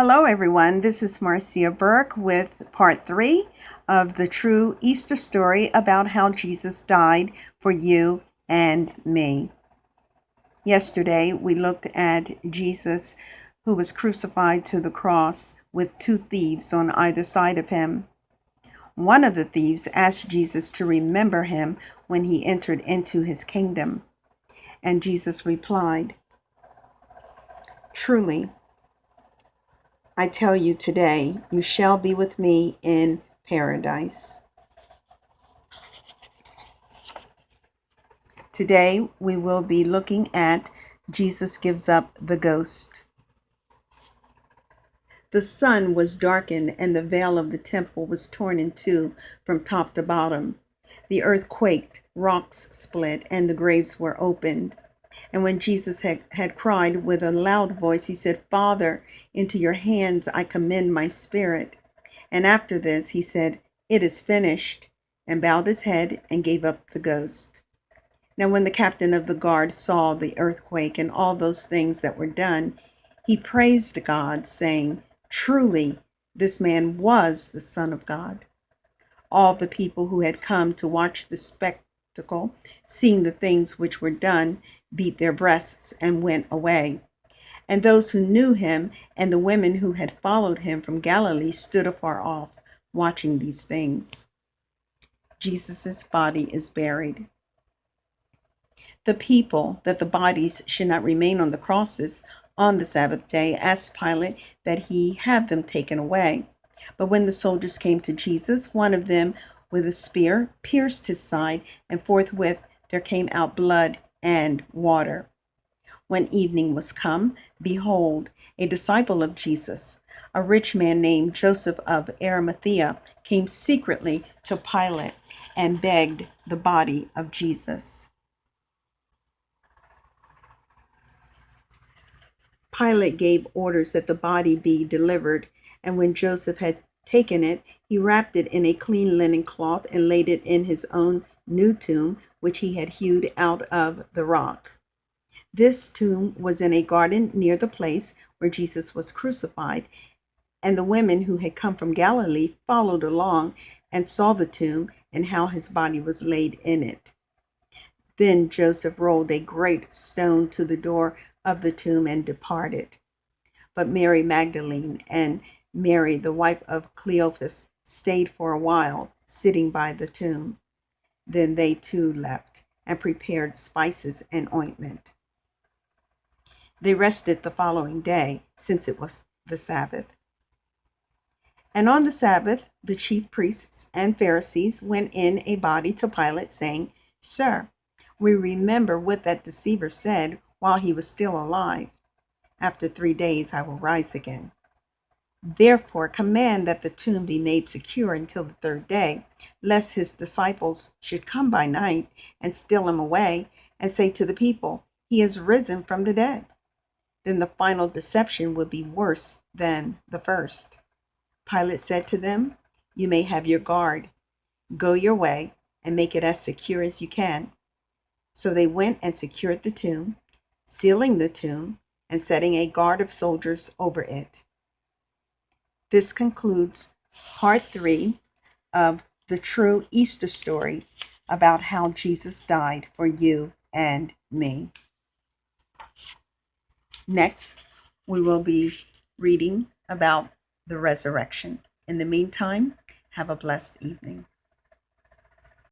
Hello, everyone. This is Marcia Burke with part 3 of the true Easter story about how Jesus died for you and me. Yesterday, we looked at Jesus, who was crucified to the cross with two thieves on either side of him. One of the thieves asked Jesus to remember him when he entered into his kingdom. And Jesus replied, "Truly, I tell you today, you shall be with me in paradise." Today, we will be looking at Jesus gives up the ghost. The sun was darkened and the veil of the temple was torn in two from top to bottom. The earth quaked, rocks split, and the graves were opened. And when Jesus had cried with a loud voice, he said, "Father, into your hands I commend my spirit." And after this, he said, "It is finished," and bowed his head and gave up the ghost. Now, when the captain of the guard saw the earthquake and all those things that were done, he praised God, saying, "Truly, this man was the Son of God." All the people who had come to watch the spectacle, seeing the things which were done, beat their breasts and went away. And those who knew him and the women who had followed him from Galilee stood afar off, watching these things. Jesus' body is buried. The people, that the bodies should not remain on the crosses on the Sabbath day, asked Pilate that he have them taken away. But when the soldiers came to Jesus, one of them with a spear pierced his side, and forthwith there came out blood and water. When evening was come, behold, a disciple of Jesus, a rich man named Joseph of Arimathea, came secretly to Pilate and begged the body of Jesus. Pilate gave orders that the body be delivered, and when Joseph had taken it, he wrapped it in a clean linen cloth and laid it in his own new tomb, which he had hewed out of the rock. This tomb was in a garden near the place where Jesus was crucified, and the women who had come from Galilee followed along and saw the tomb and how his body was laid in it. Then Joseph rolled a great stone to the door of the tomb and departed. But Mary Magdalene and Mary, the wife of Cleophas, stayed for a while, sitting by the tomb. Then they too left and prepared spices and ointment. They rested the following day, since it was the Sabbath. And on the Sabbath, the chief priests and Pharisees went in a body to Pilate, saying, "Sir, we remember what that deceiver said while he was still alive. After 3 days I will rise again. Therefore command that the tomb be made secure until the third day, lest his disciples should come by night and steal him away and say to the people, 'He is risen from the dead.' Then the final deception would be worse than the first." Pilate said to them, "You may have your guard. Go your way and make it as secure as you can." So they went and secured the tomb, sealing the tomb and setting a guard of soldiers over it. This concludes part 3 of the true Easter story about how Jesus died for you and me. Next, we will be reading about the resurrection. In the meantime, have a blessed evening.